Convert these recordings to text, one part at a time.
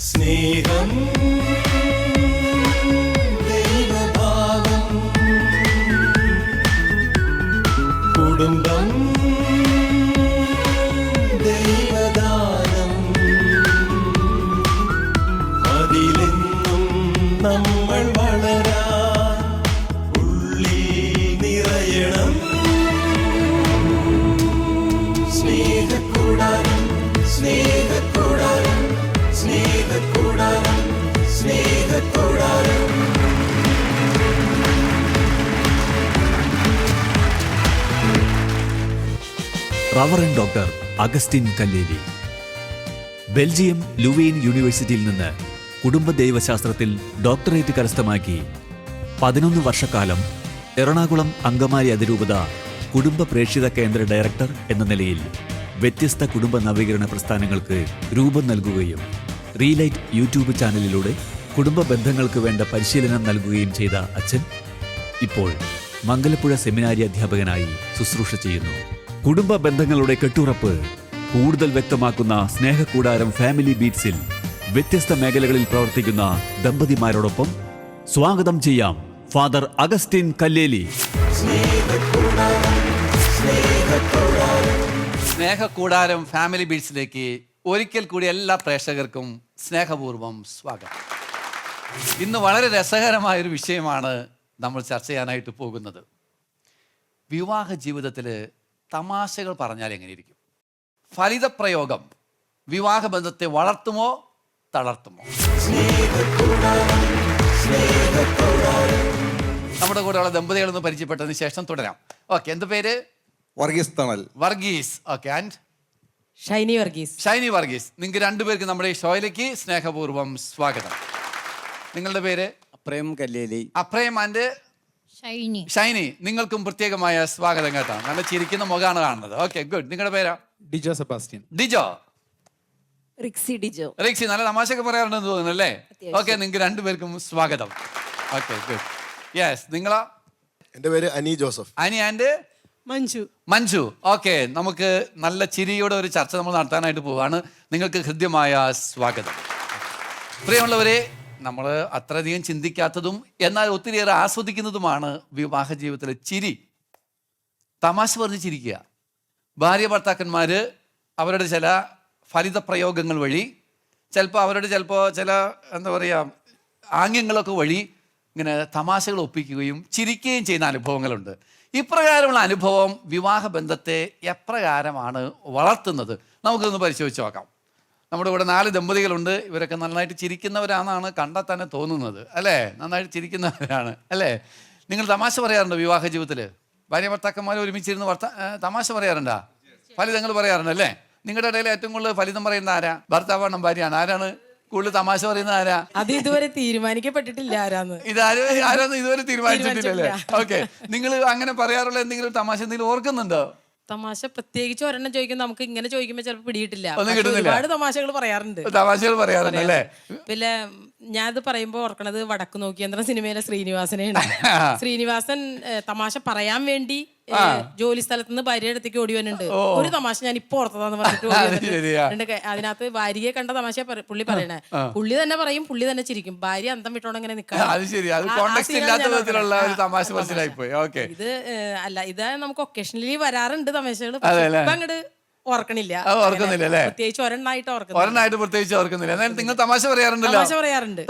സ്നേഹം ദൈവഭാവം കുടുംബം ദൈവദാനം അതിലെന്നും നമ്മൾ വളരാൻ ഉള്ളിൽ നിറയണം സ്നേഹക്കൂടാരം സ്നേഹക്കൂടാരം സ്നേഹക്കൂടാരം സ്നേഹക്കൂടാരം reverend doctor Augustine Kalleli Belgium Leuven യൂണിവേഴ്സിറ്റിയിൽ നിന്ന് കുടുംബ ദൈവശാസ്ത്രത്തിൽ ഡോക്ടറേറ്റ് കരസ്ഥമാക്കി 11 വർഷക്കാലം എറണാകുളം അങ്കമാലി അതിരൂപത കുടുംബ പ്രേക്ഷിത കേന്ദ്ര ഡയറക്ടർ എന്ന നിലയിൽ വ്യത്യസ്ത കുടുംബ നവീകരണ പ്രസ്ഥാനങ്ങൾക്ക് രൂപം നൽകുകയും റീലൈറ്റ് യൂട്യൂബ് ചാനലിലൂടെ കുടുംബ ബന്ധങ്ങൾക്ക് വേണ്ട പരിശീലനം നൽകുകയും ചെയ്ത അച്ഛൻ ഇപ്പോൾ മംഗലപ്പുഴ സെമിനാരി അധ്യാപകനായി ശുശ്രൂഷ ചെയ്യുന്നു. കുടുംബ ബന്ധങ്ങളുടെ കെട്ടുറപ്പ് കൂടുതൽ വ്യക്തമാക്കുന്ന സ്നേഹക്കൂടാരം ഫാമിലി ബീറ്റ്സിൽ വ്യത്യസ്ത മേഖലകളിൽ പ്രവർത്തിക്കുന്ന ദമ്പതിമാരോടൊപ്പം സ്വാഗതം ചെയ്യാം ഫാദർ അഗസ്റ്റിൻ കല്ലേലി. സ്നേഹക്കൂടാരം ഫാമിലി ബീറ്റ്സിലേക്ക് ഒരിക്കൽ കൂടി എല്ലാ പ്രേക്ഷകർക്കും സ്നേഹപൂർവ്വം സ്വാഗതം. ഇന്ന് വളരെ രസകരമായൊരു വിഷയമാണ് നമ്മൾ ചർച്ച ചെയ്യാനായിട്ട് പോകുന്നത്. വിവാഹ ജീവിതത്തിൽ തമാശകൾ പറഞ്ഞാൽ എങ്ങനെയിരിക്കും? ഫലിതപ്രയോഗം വിവാഹബന്ധത്തെ വളർത്തുമോ തളർത്തുമോ? നമ്മുടെ കൂടെയുള്ള ദമ്പതികളൊന്ന് പരിചയപ്പെട്ടതിന് ശേഷം തുടരാം. ഓക്കെ, എന്ത് പേര്? വർഗീസ് തണൽ. വർഗീസ്. Okay, and Shiny Varghese. ഷൈനി വർഗീസ്. നിങ്ങൾക്ക് രണ്ടുപേർക്ക് നമ്മുടെ ഈ ഷോയിലേക്ക് സ്നേഹപൂർവ്വം സ്വാഗതം. നിങ്ങളുടെ പേര്? അപ്രേം കല്ലേലി. അപ്രേം ആൻഡ് ഷൈനി. നിങ്ങൾക്കും പ്രത്യേകമായ സ്വാഗതം കേട്ടോ. നല്ല ചിരിക്കുന്ന മുഖമാണ് കാണുന്നത്. Okay, good. നിങ്ങളുടെ പേരാ? ഡിജോ സെബാസ്റ്റ്യൻ. ഡിജോ. ഡിജോ. റിക്സി. നല്ല തമാശയൊക്കെ പറയാറുണ്ടെന്ന് തോന്നുന്നു അല്ലേ? ഓക്കെ, നിങ്ങൾക്ക് രണ്ടുപേർക്കും സ്വാഗതം. Okay, good. യെസ്, നിങ്ങളാ? എന്റെ പേര് അനി ജോസഫ്. അനി ആൻഡ് മഞ്ജു. ഓക്കെ, നമുക്ക് നല്ല ചിരിയുടെ ഒരു ചർച്ച നമ്മൾ നടത്താനായിട്ട് പോവാണ്. നിങ്ങൾക്ക് ഹൃദ്യമായ സ്വാഗതം. പ്രിയമുള്ളവരെ, നമ്മൾ അത്രയധികം ചിന്തിക്കാത്തതും എന്നാൽ ഒത്തിരിയേറെ ആസ്വദിക്കുന്നതുമാണ് വിവാഹ ജീവിതത്തിലെ ചിരി. തമാശ പറഞ്ഞ് ചിരിക്കുക. ഭാര്യ ഭർത്താക്കന്മാര് അവരുടെ ചില ഫലിത പ്രയോഗങ്ങൾ വഴി ചിലപ്പോൾ ചില എന്താ പറയുക ആംഗ്യങ്ങളൊക്കെ വഴി ഇങ്ങനെ തമാശകൾ ഒപ്പിക്കുകയും ചിരിക്കുകയും ചെയ്യുന്ന അനുഭവങ്ങളുണ്ട്. ഇപ്രകാരമുള്ള അനുഭവം വിവാഹ ബന്ധത്തെ എപ്രകാരമാണ് വളർത്തുന്നത് നമുക്കൊന്ന് പരിശോധിച്ച് നോക്കാം. നമ്മുടെ ഇവിടെ 4 ദമ്പതികളുണ്ട്. ഇവരൊക്കെ നന്നായിട്ട് ചിരിക്കുന്നവരാണെന്നാണ് കണ്ടാൽ തന്നെ തോന്നുന്നത് അല്ലേ? നന്നായിട്ട് ചിരിക്കുന്നവരാണ് അല്ലേ? നിങ്ങൾ തമാശ പറയാറുണ്ടോ വിവാഹ ജീവിതത്തിൽ? ഭാര്യ ഭർത്താക്കന്മാർ ഒരുമിച്ചിരുന്ന് തമാശ പറയാറുണ്ടോ? ഫലിതങ്ങൾ പറയാറുണ്ട് അല്ലേ? നിങ്ങളുടെ ഇടയിൽ ഏറ്റവും കൂടുതൽ ഫലിതം പറയുന്ന ആരാ? ഭർത്താവാണ് ഭാര്യയാണ്? ആരാണ് കൂടുതൽ തമാശ പറയുന്നത്? ആരാ? അത് ഇതുവരെ തീരുമാനിക്കപ്പെട്ടിട്ടില്ല ആരാന്ന്. ആരാന്ന് ഇതുവരെ തീരുമാനിച്ചിട്ടില്ലല്ലേ? ഓക്കെ, നിങ്ങൾ അങ്ങനെ പറയാറുള്ള എന്തെങ്കിലും തമാശ എന്തെങ്കിലും ഓർക്കുന്നുണ്ടോ? തമാശ പ്രത്യേകിച്ച് ഒരെണ്ണം ചോദിക്കും. നമുക്ക് ഇങ്ങനെ ചോദിക്കുമ്പോ ചിലപ്പോൾ പിടിയിട്ടില്ല. കിട്ടുന്നില്ല. ഒരുപാട് തമാശകൾ പറയാറുണ്ട്. അല്ലേ? പിന്നെ ഞാനത് പറയുമ്പോ ഓർക്കണത് വടക്ക് നോക്കിയന്ത്രം സിനിമയിലെ ശ്രീനിവാസനെയാണ്. ശ്രീനിവാസൻ തമാശ പറയാൻ വേണ്ടി ജോലി സ്ഥലത്ത് നിന്ന് ഭാര്യ അടുത്തേക്ക് ഓടി വന്നിട്ടുണ്ട്. ഒരു തമാശ ഞാൻ ഇപ്പൊ ഓർത്തതാന്ന് പറഞ്ഞിട്ട് അതിനകത്ത് ഭാര്യയെ കണ്ട തമാശ പുള്ളി പറയണേ. പുള്ളി തന്നെ പറയും, പുള്ളി തന്നെ ചിരിക്കും. ഭാര്യ അന്തം വിട്ടോണ്ട് ഇങ്ങനെ നിൽക്കാം. ഇത് അല്ല, ഇത് നമുക്ക് ഒക്കേഷണലി വരാറുണ്ട് തമാശകൾ. അങ്ങോട്ട് ഓർക്കണില്ല. പ്രത്യേകിച്ച് ഒരെണ്ണായിട്ട് ഓർക്കുന്നില്ല. എന്നാലും നിങ്ങൾ തമാശ പറയാറുണ്ടല്ലോ.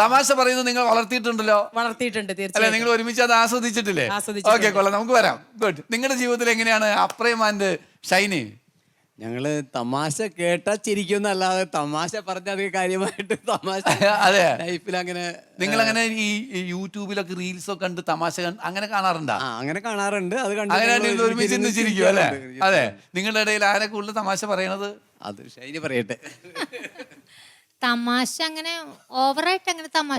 തമാശ പറയുന്നത് നിങ്ങൾ വളർത്തിയിട്ടുണ്ടല്ലോ. വളർത്തിയിട്ടുണ്ട് തീർച്ചയായും. നിങ്ങൾ ഒരുമിച്ച് അത് ആസ്വദിച്ചിട്ടില്ലേ? ഓക്കെ, കൊള്ളാം. നമുക്ക് വരാം. ഗുഡ്. നിങ്ങളുടെ ജീവിതത്തിൽ എങ്ങനെയാണ് അപ്രേം ആൻഡ് ഷൈനി? ഞങ്ങള് തമാശ കേട്ടാ ചിരിക്കുന്നല്ലാതെ തമാശ പറഞ്ഞത് കാര്യമായിട്ട് തമാശ അതെ ലൈഫിൽ അങ്ങനെ. നിങ്ങൾ അങ്ങനെ ഈ യൂട്യൂബിലൊക്കെ റീൽസ് ഒക്കെ കണ്ട് തമാശ അങ്ങനെ കാണാറുണ്ടോ? അങ്ങനെ കാണാറുണ്ട്. അത് അങ്ങനെ ഒരുമിച്ച് ചിരിക്കും അല്ലേ? അതെ. നിങ്ങളുടെ ഇടയിൽ ആരെ കൂടുതൽ തമാശ പറയണത്? അത് ഷൈനി പറയട്ടെ. തമാശ അങ്ങനെ ഓവറായിട്ട് അങ്ങനെ തമാശ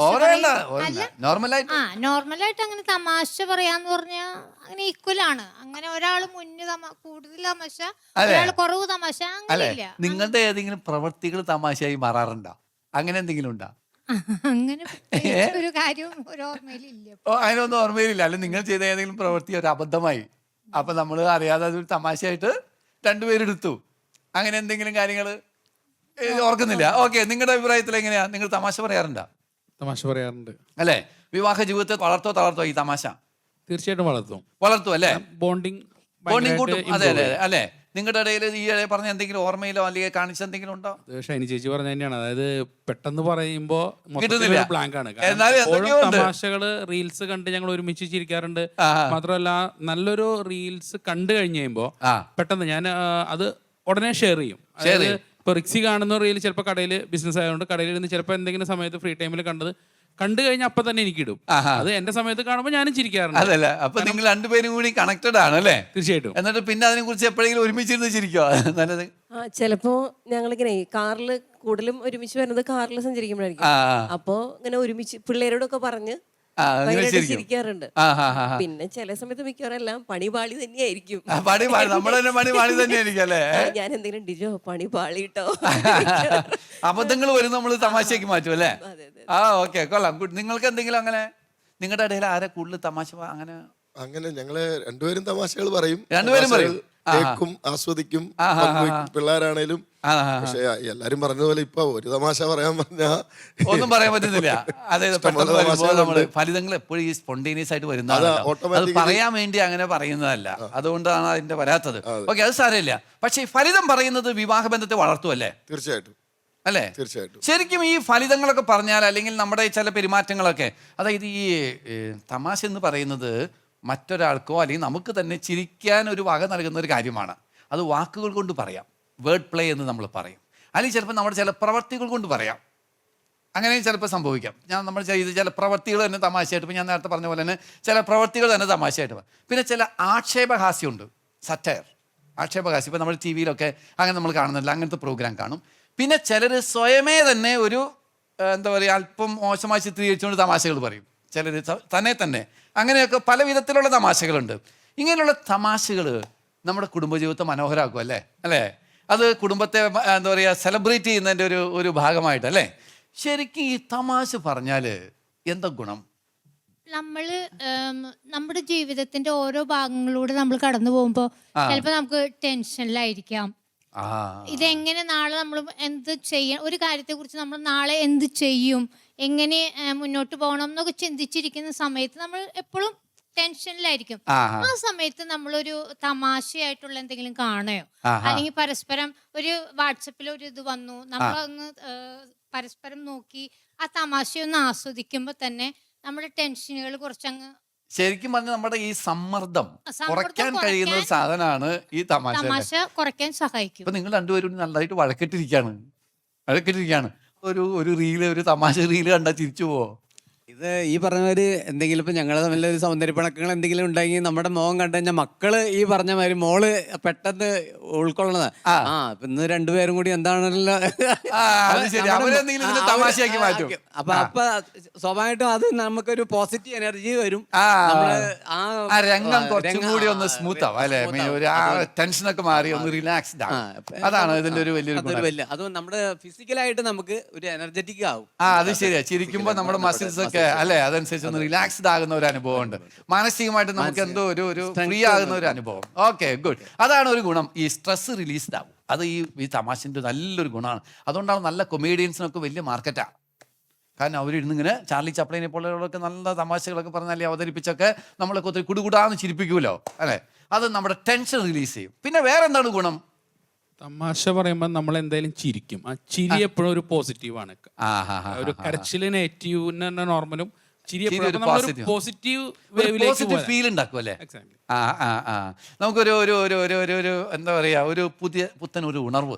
നോർമലായിട്ട് അങ്ങനെ തമാശ പറയാന്ന് പറഞ്ഞാ അങ്ങനെ ഈക്വൽ ആണ്. അങ്ങനെ ഒരാൾ മുന്നിൽ കൂടുതൽ തമാശ, ഒരാൾ കുറവ് തമാശ, അങ്ങനെയില്ല. നിങ്ങളുടെ ഏതെങ്കിലും പ്രവൃത്തികൾ തമാശയായി മാറാറുണ്ടോ? അങ്ങനെ എന്തെങ്കിലും ഉണ്ടോ? അങ്ങനെ ഒരു കാര്യം ഒരു ഓർമ്മയിലില്ല. അതിനൊന്നും ഓർമ്മയിലില്ല. അല്ലെ നിങ്ങൾ ചെയ്ത ഏതെങ്കിലും പ്രവൃത്തി ഒരു അബദ്ധമായി, അപ്പൊ നമ്മൾ അറിയാതെ അതൊരു തമാശയായിട്ട് രണ്ടുപേരെടുത്തു, അങ്ങനെ എന്തെങ്കിലും കാര്യങ്ങൾ ഓർക്കുന്നില്ല. ഓക്കെ, നിങ്ങളുടെ അഭിപ്രായത്തിൽ എങ്ങനെയാ? നിങ്ങൾ തമാശ പറയാറുണ്ടോ? തമാശ പറയാറുണ്ട്. അല്ലേ? വിവാഹ ജീവിതത്തെ വളർത്തോ ഈ തമാശ? തീർച്ചയായിട്ടും വളർത്തും അല്ലേ? ബോണ്ടിങ് കൂട്ടും. അതെ അതെ അല്ലേ? നിങ്ങളുടെ ഇടയിൽ ഈ ഇടയിൽ പറഞ്ഞ എന്തെങ്കിലും ഓർമ്മയിലോ അല്ലെങ്കിൽ കാണിച്ച എന്തെങ്കിലും ഉണ്ടോ? ഷൈനി ചേച്ചി പറഞ്ഞ തന്നെയാണ്. അതായത് പെട്ടെന്ന് പറയുമ്പോ കിട്ടുന്നില്ല. ബ്ലാങ്ക് ആണ്. എന്നാലും എന്തൊക്കെയോ ഉണ്ട്. തമാശകള് റീൽസ് കണ്ട് ഞങ്ങൾ ഒരുമിച്ച് ചിരിക്കാറുണ്ട്. മാത്രമല്ല നല്ലൊരു റീൽസ് കണ്ടു കഴിഞ്ഞ് കഴിയുമ്പോ പെട്ടെന്ന് ഞാൻ അത് ഉടനെ ഷെയർ ചെയ്യും. അതായത് ഇപ്പൊ റിക്സി കാണുന്ന റീൽ ചിലപ്പോൾ കടയിൽ ബിസിനസ് ആയതുകൊണ്ട് കടയിൽ ഇരുന്ന് ചിലപ്പോൾ എന്തെങ്കിലും സമയത്ത് ഫ്രീ ടൈമിൽ കണ്ടു കഴിഞ്ഞാൽ അപ്പൊ തന്നെ എനിക്ക് ഇടും. അത് എന്റെ സമയത്ത് കാണുമ്പോൾ ഞാനും ചിരിക്കാറുണ്ട്. അതല്ല, അപ്പൊ നിങ്ങൾ രണ്ടുപേരും കൂടി കണക്റ്റഡ് ആണ് അല്ലേ? തീർച്ചയായിട്ടും. എന്നിട്ട് പിന്നെ അതിനെ കുറിച്ച് എപ്പോഴെങ്കിലും ഒരുമിച്ചിരുന്ന് ചിരിക്കോ? നല്ലത്. ചിലപ്പോ ഞങ്ങളിങ്ങനെ കാറിൽ കൂടുതലും ഒരുമിച്ച് വരുന്നത് കാറിൽ സഞ്ചരിക്കുമ്പോഴായിരിക്കും. അപ്പോ ഇങ്ങനെ ഒരുമിച്ച് പിള്ളേരോടൊക്കെ പറഞ്ഞ് ഭയങ്കരമായിട്ട് ചിരിക്കാറുണ്ട്. പിന്നെ ചില സമയത്ത് മിക്കവാറും എല്ലാം പണിപാളി തന്നെയായിരിക്കും. പണി തന്നെയായിരിക്കും അല്ലേ? ഞാൻ എന്തെങ്കിലും ഡിജോ പണി പാളിട്ടോ അബദ്ധങ്ങൾ വരും, നമ്മൾ തമാശയ്ക്ക് മാറ്റും അല്ലേ? ഓക്കെ, കൊള്ളാം. ഗുഡ്. നിങ്ങൾക്ക് എന്തെങ്കിലും അങ്ങനെ നിങ്ങളുടെ ഇടയിൽ ആരെ കൂടുതൽ തമാശ അങ്ങനെ ഞങ്ങള് രണ്ടുപേരും തമാശകൾ പറയും. രണ്ടുപേരും പറയും. കേൾക്കും, ആസ്വദിക്കും, പിള്ളേരാണേലും. പക്ഷെ എല്ലാരും പറഞ്ഞതുപോലെ ഇപ്പൊ ഒരു തമാശ പറയാൻ പറഞ്ഞാ ഒന്നും പറയാൻ പറ്റുന്നില്ല. അതായത് ഫലിതങ്ങൾ എപ്പോഴും ഈ സ്പോണ്ടേനിയസ് ആയിട്ട് വരുന്നതാണ്. അത് പറയാൻ വേണ്ടി അങ്ങനെ പറയുന്നതല്ല, അതുകൊണ്ടാണ് അതിന്റെ വരാത്തത്. ഓക്കെ, അത് സാരമില്ല. പക്ഷെ ഈ ഫലിതം പറയുന്നത് വിവാഹ ബന്ധത്തെ വളർത്തുമല്ലേ? തീർച്ചയായിട്ടും അല്ലേ? തീർച്ചയായിട്ടും. ശരിക്കും ഈ ഫലിതങ്ങളൊക്കെ പറഞ്ഞാൽ അല്ലെങ്കിൽ നമ്മുടെ ചില പെരുമാറ്റങ്ങളൊക്കെ, അതായത് ഈ തമാശ എന്ന് പറയുന്നത് മറ്റൊരാൾക്കോ അല്ലെങ്കിൽ നമുക്ക് തന്നെ ചിരിക്കാൻ ഒരു വക നൽകുന്ന ഒരു കാര്യമാണ്. അത് വാക്കുകൾ കൊണ്ട് പറയാം, വേർഡ് പ്ലേ എന്ന് നമ്മൾ പറയും. അല്ലെങ്കിൽ ചിലപ്പോൾ നമ്മുടെ ചില പ്രവർത്തികൾ കൊണ്ട് പറയാം. അങ്ങനെയും ചിലപ്പോൾ സംഭവിക്കാം. നമ്മൾ ചെയ്ത് ചില പ്രവർത്തികൾ തന്നെ തമാശയായിട്ട്, ഇപ്പം ഞാൻ നേരത്തെ പറഞ്ഞ പോലെ തന്നെ ചില പ്രവർത്തികൾ തന്നെ തമാശയായിട്ട് പറയും. പിന്നെ ചില ആക്ഷേപഹാസ്യമുണ്ട്, സറ്റയർ, ആക്ഷേപഹാസ്യം. ഇപ്പം നമ്മൾ ടി വിയിലൊക്കെ അങ്ങനെ നമ്മൾ കാണുന്നില്ല, അങ്ങനത്തെ പ്രോഗ്രാം കാണും. പിന്നെ ചിലർ സ്വയമേ തന്നെ ഒരു എന്താ പറയുക, അല്പം മോശമായി ചിത്രീകരിച്ചുകൊണ്ട് തമാശകൾ പറയും. ചിലർ തന്നെ അങ്ങനെയൊക്കെ പല വിധത്തിലുള്ള തമാശകളുണ്ട്. ഇങ്ങനെയുള്ള തമാശകൾ നമ്മുടെ കുടുംബജീവിതത്തെ മനോഹരമാക്കും അല്ലേ? അത് കുടുംബത്തെ എന്താ പറയുക, സെലിബ്രേറ്റ് ചെയ്യുന്നതിൻ്റെ ഒരു ഭാഗമായിട്ട് അല്ലേ? ശരിക്കും ഈ തമാശ പറഞ്ഞാൽ എന്താ ഗുണം? നമ്മള് നമ്മുടെ ജീവിതത്തിന്റെ ഓരോ ഭാഗങ്ങളിലൂടെ നമ്മൾ കടന്നു പോകുമ്പോൾ ചിലപ്പോൾ നമുക്ക് ടെൻഷനിലായിരിക്കാം. ഇതെങ്ങനെ നാളെ നമ്മൾ എന്ത് ചെയ്യാൻ, ഒരു കാര്യത്തെ കുറിച്ച് നമ്മൾ നാളെ എന്ത് ചെയ്യും, എങ്ങനെ മുന്നോട്ട് പോകണം എന്നൊക്കെ ചിന്തിച്ചിരിക്കുന്ന സമയത്ത് നമ്മൾ എപ്പോഴും ടെൻഷനിലായിരിക്കും. ആ സമയത്ത് നമ്മളൊരു തമാശയായിട്ടുള്ള എന്തെങ്കിലും കാണുകയോ അല്ലെങ്കിൽ പരസ്പരം ഒരു വാട്സപ്പിൽ ഒരു ഇത് വന്നു, നമ്മളൊന്ന് പരസ്പരം നോക്കി ആ തമാശയൊന്ന് ആസ്വദിക്കുമ്പോ തന്നെ നമ്മുടെ ടെൻഷനുകൾ കുറച്ചങ്ങ്, ശരിക്കും പറഞ്ഞാൽ നമ്മുടെ ഈ സമ്മർദ്ദം കുറയ്ക്കാൻ കഴിയുന്ന ഒരു സാധനമാണ് ഈ തമാശ കുറയ്ക്കാൻ സഹായിക്കും. ഇപ്പൊ നിങ്ങൾ രണ്ടുപേരും നന്നായിട്ട് വഴക്കെട്ടിരിക്കുകയാണ്. ഒരു റീല്, ഒരു തമാശ റീല് കണ്ടാൽ തിരിച്ചു പോവോ? ഇത് ഈ പറഞ്ഞവര് എന്തെങ്കിലും ഇപ്പൊ ഞങ്ങളെ തമ്മിലൊരു സൗന്ദര്യപ്പിണക്കങ്ങൾ എന്തെങ്കിലും ഉണ്ടെങ്കിൽ നമ്മുടെ മുഖം കണ്ടു കഴിഞ്ഞാൽ മക്കള് ഈ പറഞ്ഞ മാതിരി മോള് പെട്ടെന്ന് ഉൾക്കൊള്ളണത്. ഇപ്പൊ ഇന്ന് രണ്ടുപേരും കൂടി എന്താണല്ലോ തമാശയാക്കി മാറ്റും. അപ്പൊ സ്വാഭാവികമായിട്ടും അത് നമുക്കൊരു പോസിറ്റീവ് എനർജി വരും. രംഗം കുറച്ചും കൂടി ഒന്ന് സ്മൂത്ത് ആവും അല്ലെ? ടെൻഷനൊക്കെ മാറി ഒന്ന് റിലാക്സ്ഡ് ആവും. അതാണ് ഇതിന്റെ ഒരു വലിയൊരു അത് നമ്മുടെ ഫിസിക്കലായിട്ട് നമുക്ക് ഒരു എനർജറ്റിക് ആവും. അത് ശരിയാ. ചിരിക്കുമ്പോ നമ്മുടെ മസിൽസ് ഒക്കെ അല്ലെ, അതനുസരിച്ച് ഒന്ന് റിലാക്സ്ഡ് ആകുന്ന ഒരു അനുഭവം ഉണ്ട്. മാനസികമായിട്ട് നമുക്ക് എന്തോ ഒരു ഫ്രീ ആകുന്ന ഒരു അനുഭവം. Okay, good. അതാണ് ഒരു ഗുണം. ഈ സ്ട്രെസ് റിലീസ്ഡ് ആവും. അത് ഈ തമാശൻ്റെ നല്ലൊരു ഗുണമാണ്. അതുകൊണ്ടാണ് നല്ല കൊമേഡിയൻസിനൊക്കെ വലിയ മാർക്കറ്റാണ്. കാരണം അവരിരുന്നിങ്ങനെ ചാർലി ചപ്ലിനെ പോലെയുള്ളവരൊക്കെ നല്ല തമാശകളൊക്കെ പറഞ്ഞാൽ അവതരിപ്പിച്ചൊക്കെ നമ്മളൊക്കെ ഒത്തിരി കുടുകുടാന്ന് ചിരിപ്പിക്കുമല്ലോ അല്ലേ? അത് നമ്മുടെ ടെൻഷൻ റിലീസ് ചെയ്യും. പിന്നെ വേറെ എന്താണ് ഗുണം? തമാശ പറയുമ്പോൾ നമ്മൾ എന്തായാലും ചിരിക്കും. ആ ചിരി എപ്പോഴും ഒരു പോസിറ്റീവാണ്. ഒരു കരച്ചില് നെഗറ്റീവ് നോർമലും, പോസിറ്റീവ് ഫീൽ ഉണ്ടാക്കും അല്ലേ? നമുക്കൊരു എന്താ പറയാ, ഒരു പുത്തൻ ഒരു ഉണർവ്,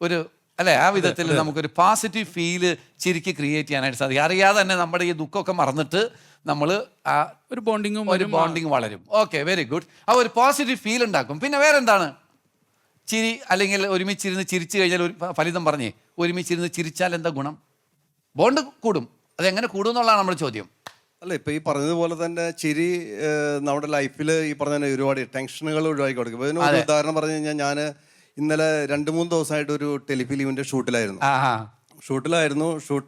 ഒരു അല്ലെ, ആ വിധത്തിൽ നമുക്കൊരു പോസിറ്റീവ് ഫീല് ചിരിക്ക് ക്രിയേറ്റ് ചെയ്യാനായിട്ട് സാധിക്കും. അറിയാതെ തന്നെ നമ്മുടെ ഈ ദുഃഖമൊക്കെ മറന്നിട്ട് നമ്മൾ ഒരു ബോണ്ടിങ് വളരും. Okay, very good. ആ ഒരു പോസിറ്റീവ് ഫീൽ ഉണ്ടാക്കും. പിന്നെ വേറെ എന്താണ്? ചിരി, അല്ലെങ്കിൽ ഒരുമിച്ചിരുന്ന് ചിരിച്ചു കഴിഞ്ഞാൽ ഒരു ഫലിതം പറഞ്ഞേ, ഒരുമിച്ചിരുന്ന് ചിരിച്ചാൽ എന്താ ഗുണം? ബോണ്ട് കൂടും. അതെങ്ങനെ കൂടും എന്നുള്ളതാണ് നമ്മുടെ ചോദ്യം. അല്ല, ഇപ്പം ഈ പറഞ്ഞതുപോലെ തന്നെ ചിരി നമ്മുടെ ലൈഫിൽ ഈ പറഞ്ഞ ഒരുപാട് ടെൻഷനുകൾ ഒഴിവാക്കി കൊടുക്കും. ഇതിന് ഒരു ഉദാഹരണം പറഞ്ഞു കഴിഞ്ഞാൽ, ഞാൻ ഇന്നലെ 2-3 ദിവസമായിട്ട് ഒരു ടെലിഫിലിമിൻ്റെ ഷൂട്ടിലായിരുന്നു.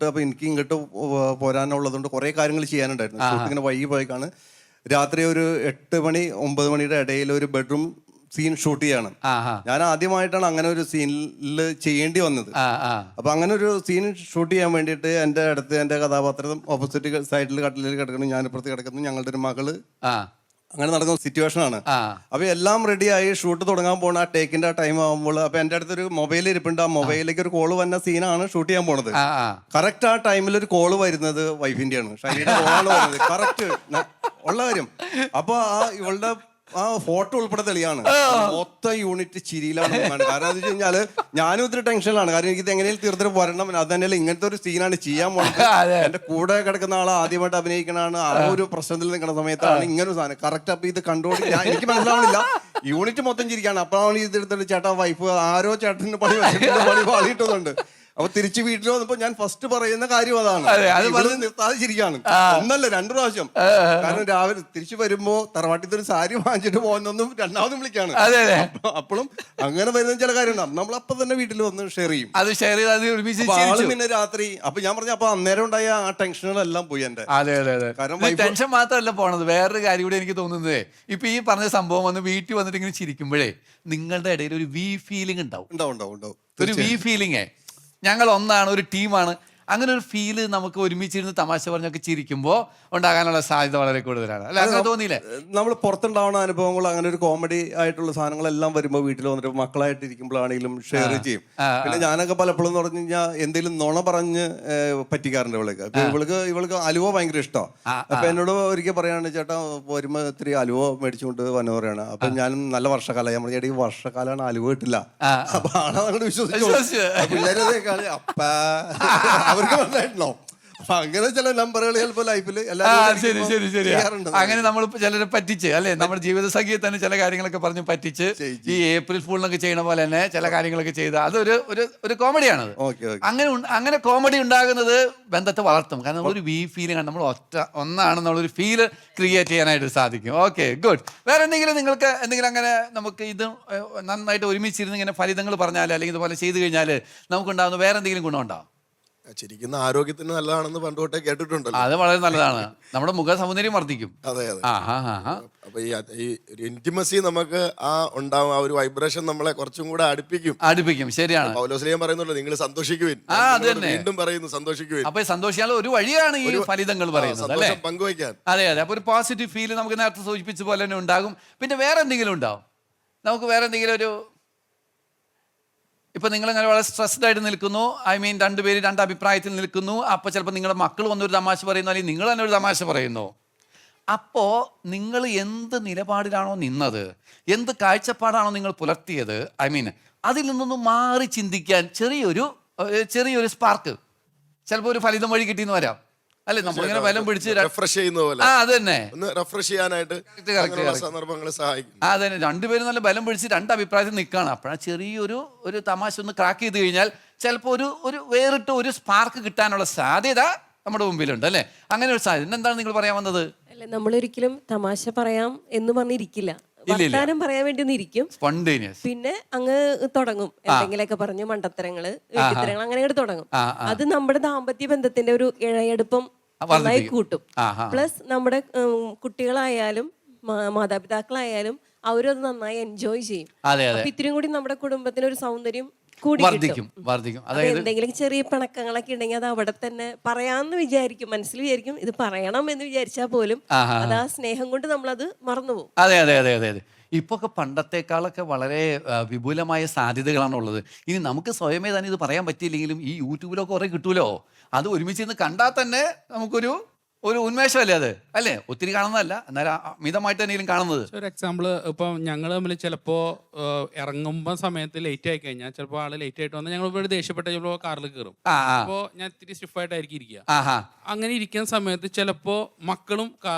അപ്പോൾ എനിക്ക് ഇങ്ങോട്ട് പോരാനുള്ളതുകൊണ്ട് കുറേ കാര്യങ്ങൾ ചെയ്യാനുണ്ടായിരുന്നു. ഷൂട്ടിങ്ങനെ വൈകി പോയേക്കാണ്. രാത്രി ഒരു 8 മണി 9 മണിയുടെ ഇടയിൽ ഒരു ബെഡ്റൂം സീൻ ഷൂട്ട് ചെയ്യാണ്. ഞാൻ ആദ്യമായിട്ടാണ് അങ്ങനെ ഒരു സീനിൽ ചെയ്യേണ്ടി വന്നത്. അപ്പൊ അങ്ങനെ ഒരു സീൻ ഷൂട്ട് ചെയ്യാൻ വേണ്ടിയിട്ട് എൻ്റെ അടുത്ത് എൻ്റെ കഥാപാത്രം ഓപ്പോസിറ്റ് സൈഡിൽ കട്ടിലിൽ കിടക്കുന്നു, ഞാൻ ഇപ്പുറത്ത് കിടക്കുന്നു, ഞങ്ങളുടെ ഒരു മകള്, അങ്ങനെ നടക്കുന്ന സിറ്റുവേഷൻ ആണ്. അപ്പൊ എല്ലാം റെഡിയായി ഷൂട്ട് തുടങ്ങാൻ പോണ ആ ടേക്കിന്റെ ആ ടൈം ആകുമ്പോൾ അപ്പൊ എൻ്റെ അടുത്തൊരു മൊബൈൽ ഇരിപ്പുണ്ട്. ആ മൊബൈലിലേക്ക് ഒരു കോള് വന്ന സീനാണ് ഷൂട്ട് ചെയ്യാൻ പോണത്. കറക്റ്റ് ആ ടൈമിൽ ഒരു കോള് വരുന്നത് വൈഫിന്റെയാണ്, ഷൈനിയുടെ കോളാണ് വരുന്നത്. കറക്റ്റ് ഉള്ള കാര്യം. അപ്പൊ ആ ഇവളുടെ ആ ഫോട്ടോ ഉൾപ്പെടെ തെളിയാണ്. മൊത്തം യൂണിറ്റ് ചിരിയിലാണ്. കാരണം എന്താ വെച്ച് കഴിഞ്ഞാല് ഞാനും ഇത്തിരി ടെൻഷനിലാണ്. കാരണം എനിക്ക് ഇത് എങ്ങനെയും തീർത്തിട്ട് പോരണം. അത് തന്നെയല്ല ഇങ്ങനത്തെ ഒരു സീനാണ് ചെയ്യാൻ പോകുന്നത്. എന്റെ കൂടെ കിടക്കുന്ന ആളെ ആദ്യമായിട്ട് അഭിനയിക്കണാണ്. ആ ഒരു പ്രശ്നത്തിൽ നിൽക്കുന്ന സമയത്താണ് ഇങ്ങനെ ഒരു സാധനം കറക്റ്റ്. അപ്പൊ ഇത് കണ്ടുകൊണ്ട് എനിക്ക് മനസ്സിലാവണില്ല, യൂണിറ്റ് മൊത്തം ചിരിക്കാണ്. അപ്പോഴാണ് ഇത് എടുത്തിട്ട് ചേട്ടാ വൈഫ് ആരോ ചേട്ടന് പണി പാളിയിട്ടതുണ്ട്. അപ്പൊ തിരിച്ച് വീട്ടിൽ വന്നപ്പോ ഞാൻ ഫസ്റ്റ് പറയുന്ന കാര്യം അതാണ്, നിർത്താതെ ചിരിക്കാണ്. ഒന്നല്ല 2 പ്രാവശ്യം. കാരണം രാവിലെ തിരിച്ചു വരുമ്പോ തറവാട്ടിൽ ഒരു സാരി വാങ്ങിച്ചിട്ട് പോകുന്നൊന്നും രണ്ടാമതും വിളിക്കാണ്. അപ്പോഴും അങ്ങനെ വരുന്ന ചില കാര്യങ്ങളുണ്ട്. നമ്മളപ്പൊ തന്നെ വീട്ടിൽ വന്ന് ഷെയർ ചെയ്യും. ആള് പിന്നെ രാത്രി അപ്പൊ ഞാൻ പറഞ്ഞു അപ്പൊ അന്നേരം ഉണ്ടായ ആ ടെൻഷനുകളെല്ലാം പോയി എന്റെ. കാരണം ടെൻഷൻ മാത്രമല്ല പോണത്, വേറൊരു കാര്യം കൂടി എനിക്ക് തോന്നുന്നത്, ഇപ്പൊ ഈ പറഞ്ഞ സംഭവം വന്ന് വീട്ടിൽ വന്നിട്ട് ഇങ്ങനെ ചിരിക്കുമ്പോഴേ നിങ്ങളുടെ ഇടയിൽ ഒരു വി ഫീലിംഗ് ഉണ്ടാവും. ഒരു വി ഫീലിംഗ്, ഞങ്ങൾ ഒന്നാണ്, ഒരു ടീമാണ്. അങ്ങനെ ഒരു ഫീല് നമുക്ക് ഒരുമിച്ചിരുന്ന് തമാശ പറഞ്ഞൊക്കെ ചിരിക്കുമ്പോൾ ഉണ്ടാകാനുള്ള സാധ്യത വളരെ കൂടുതലാണ്. അല്ല, അങ്ങനെ തോന്നിയില്ലേ? നമ്മൾ പുറത്തുണ്ടാവുന്ന അനുഭവങ്ങൾ അങ്ങനെ ഒരു കോമഡി ആയിട്ടുള്ള സാധനങ്ങളെല്ലാം വരുമ്പോൾ വീട്ടിൽ വന്നിട്ട് മക്കളായിട്ട് ഇരിക്കുമ്പോഴാണെങ്കിലും ഷെയർ ചെയ്യും. പിന്നെ ഞാനൊക്കെ പലപ്പോഴും എന്ന് പറഞ്ഞു കഴിഞ്ഞാൽ എന്തെങ്കിലും നുണ പറഞ്ഞ് പറ്റിക്കാറുണ്ട് ഇവൾക്ക്. ഇവൾക്ക് അലുവ ഭയങ്കര ഇഷ്ടമാണ്. അപ്പൊ എന്നോട് ഒരിക്കൽ പറയാണ്, ചേട്ടാ വരുമ്പോ ഇത്തിരി അലുവ മേടിച്ചുകൊണ്ട് വന്നു പറയാണ്. അപ്പൊ ഞാനും നല്ല വർഷക്കാലം, ഞാൻ പറഞ്ഞു ഈ വർഷക്കാലാണ് അലുവ കിട്ടില്ല. അപ്പൊ ആളെ വിശ്വസിച്ചു പിള്ളേരെ അപ്പ അവർക്ക് മനസ്സിലായിട്ടുണ്ടോ? അപ്പൊ അങ്ങനെ ചില നമ്പറുകൾ ചിലപ്പോ ലൈഫില് അങ്ങനെ നമ്മൾ ചിലരെ പറ്റിച്ച്, അല്ലെ, നമ്മുടെ ജീവിത സഖിയെ തന്നെ ചില കാര്യങ്ങളൊക്കെ പറഞ്ഞ് പറ്റിച്ച് ഈ ഏപ്രിൽ ഫൂളിനൊക്കെ ചെയ്യണ പോലെ തന്നെ ചില കാര്യങ്ങളൊക്കെ ചെയ്ത് അതൊരു ഒരു കോമഡിയാണത്. അങ്ങനെ കോമഡി ഉണ്ടാകുന്നത് ബന്ധത്തെ വളർത്തും. കാരണം ഒരു വി ഫീലിംഗ് ആണ്, നമ്മൾ ഒന്നാണെന്നുള്ളൊരു ഫീല് ക്രിയേറ്റ് ചെയ്യാനായിട്ട് സാധിക്കും. Okay, good. വേറെ എന്തെങ്കിലും നിങ്ങൾക്ക് എന്തെങ്കിലും അങ്ങനെ നമുക്ക് ഇത് നന്നായിട്ട് ഒരുമിച്ചിരുന്ന് ഇങ്ങനെ ഫലിതങ്ങൾ പറഞ്ഞാൽ അല്ലെങ്കിൽ ഇതുപോലെ ചെയ്തു കഴിഞ്ഞാൽ നമുക്കുണ്ടാകുന്ന വേറെ എന്തെങ്കിലും ഗുണമുണ്ടാവും? ചിരിക്കുന്ന ആരോഗ്യത്തിന് നല്ലതാണെന്ന് പണ്ടോട്ടേ കേട്ടിട്ടുണ്ടല്ലോ. അത് വളരെ നല്ലതാണ്, നമ്മുടെ മുഖ സൗന്ദര്യം വർദ്ധിക്കും. അതെ. അപ്പൊ ഈ ഒരു ഇന്റിമസി നമുക്ക് ഉണ്ടാവും, ആ ഒരു വൈബ്രേഷൻ നമ്മളെ കുറച്ചും കൂടെ അടുപ്പിക്കും. ശരിയാണ്, പൗലോസ്ലീഹ പറയുന്നുണ്ട്, നിങ്ങൾ സന്തോഷിക്കുവിൻ. വീണ്ടും പറയുന്നു, സന്തോഷിക്കുവിൻ. അപ്പൊ സന്തോഷിക്കാനുള്ള ഒരു വഴിയാണ് ഈ ഫലിതങ്ങൾ പറയുന്നത്, അല്ലെ, പങ്കുവയ്ക്കാൻ. അതെ. അപ്പൊ ഒരു പോസിറ്റീവ് ഫീൽ നമുക്ക് നേരത്തെ സൂചിപ്പിച്ച പോലെ തന്നെ ഉണ്ടാകും. പിന്നെ വേറെ എന്തെങ്കിലും ഉണ്ടാവും നമുക്ക്? വേറെ എന്തെങ്കിലും ഒരു, ഇപ്പൊ നിങ്ങൾ അങ്ങനെ വളരെ സ്ട്രെസ്ഡ് ആയിട്ട് നിൽക്കുന്നു, ഐ മീൻ 2 പേര് 2 അഭിപ്രായത്തിൽ നിൽക്കുന്നു. അപ്പൊ ചിലപ്പോൾ നിങ്ങളുടെ മക്കൾ വന്നൊരു തമാശ പറയുന്നു, അല്ലെങ്കിൽ നിങ്ങൾ തന്നെ ഒരു തമാശ പറയുന്നു. അപ്പോ നിങ്ങൾ എന്ത് നിലപാടിലാണോ നിന്നത്, എന്ത് കാഴ്ചപ്പാടാണോ നിങ്ങൾ പുലർത്തിയത്, ഐ മീൻ അതിൽ നിന്നൊന്നും മാറി ചിന്തിക്കാൻ ചെറിയൊരു സ്പാർക്ക് ചിലപ്പോൾ ഒരു ഫലിതം വഴി കിട്ടിയെന്ന് വരാം, അല്ലെ? നമ്മളിങ്ങനെ ബലം പിടിച്ച് റിഫ്രഷ് ചെയ്യുന്ന പോലെ, അത് തന്നെ ഒന്ന് റിഫ്രഷ് ചെയ്യാനായിട്ട് സന്ദർഭങ്ങളെ സഹായിക്കും. അത് തന്നെ, 2 പേരും നല്ല ബലം പിടിച്ച് 2 അഭിപ്രായത്തിൽ നിൽക്കുകയാണ്. അപ്പോഴാണ് ചെറിയൊരു തമാശ ഒന്ന് ക്രാക്ക് ചെയ്ത് കഴിഞ്ഞാൽ ചിലപ്പോൾ ഒരു വേറിട്ട് ഒരു സ്പാർക്ക് കിട്ടാനുള്ള സാധ്യത നമ്മുടെ മുമ്പിലുണ്ട്, അല്ലെ? അങ്ങനെ ഒരു സാധ്യത. എന്താണ് നിങ്ങൾ പറയാൻ വന്നത്? അല്ലെ, നമ്മളൊരിക്കലും തമാശ പറയാം എന്ന് പറഞ്ഞിരിക്കില്ല, വർത്താനം പറയാൻ വേണ്ടി ഒന്ന് ഇരിക്കും, സ്പോണ്ടേനിയസ്. പിന്നെ അങ്ങ് തുടങ്ങും എന്തെങ്കിലുമൊക്കെ പറഞ്ഞ് മണ്ടത്തരങ്ങള് വെട്ടിത്തരങ്ങൾ അങ്ങനെ തുടങ്ങും. അത് നമ്മുടെ ദാമ്പത്യ ബന്ധത്തിന്റെ ഒരു ഇഴയെടുപ്പം നന്നായി കൂട്ടും. പ്ലസ് നമ്മുടെ കുട്ടികളായാലും മാതാപിതാക്കളായാലും അവരത് നന്നായി എൻജോയ് ചെയ്യും. അപ്പൊ ഇത്തിരി കൂടി നമ്മുടെ കുടുംബത്തിന് ഒരു സൗന്ദര്യം കൂടി വർദ്ധിക്കും. എന്തെങ്കിലും ചെറിയ പിണക്കങ്ങളൊക്കെ ഉണ്ടെങ്കിൽ അത് അവിടെ തന്നെ പറയാന്ന് വിചാരിക്കും, മനസ്സിൽ വിചാരിക്കും ഇത് പറയണം എന്ന് വിചാരിച്ചാൽ പോലും അത് ആ സ്നേഹം കൊണ്ട് നമ്മളത് മറന്നുപോകും. അതെ. ഇപ്പൊ ഒക്കെ പണ്ടത്തെക്കാളൊക്കെ വളരെ വിപുലമായ സാധ്യതകളാണ് ഉള്ളത്. ഇനി നമുക്ക് സ്വയമേ തന്നെ ഇത് പറയാൻ പറ്റിയില്ലെങ്കിലും ഈ യൂട്യൂബിലൊക്കെ കുറെ കിട്ടൂലോ, അത് ഒരുമിച്ച് കണ്ടാൽ തന്നെ നമുക്കൊരു ഉന്മേഷമല്ലേ അത്, അല്ലേ? ഒത്തിരി കാണുന്നതല്ല, എന്നാലും മിതമായിട്ട് തന്നെയും കാണുന്നത്. ഒരു എക്സാമ്പിള്, ഇപ്പം ഞങ്ങൾ തമ്മിൽ ചിലപ്പോ ഇറങ്ങുമ്പോൾ സമയത്ത് ലേറ്റ് ആയി കഴിഞ്ഞാൽ ചിലപ്പോൾ ആള് ലേറ്റ് ആയിട്ട് വന്നാൽ ഞങ്ങൾ ഇവിടെ ദേഷ്യപ്പെട്ട ചിലപ്പോൾ കാറിൽ കയറും. അപ്പോൾ ഞാൻ ഇത്തിരി സ്റ്റിഫായിട്ടായിരിക്കും ഇരിക്കുക. അങ്ങനെ ഇരിക്കുന്ന സമയത്ത് ചിലപ്പോ മക്കളും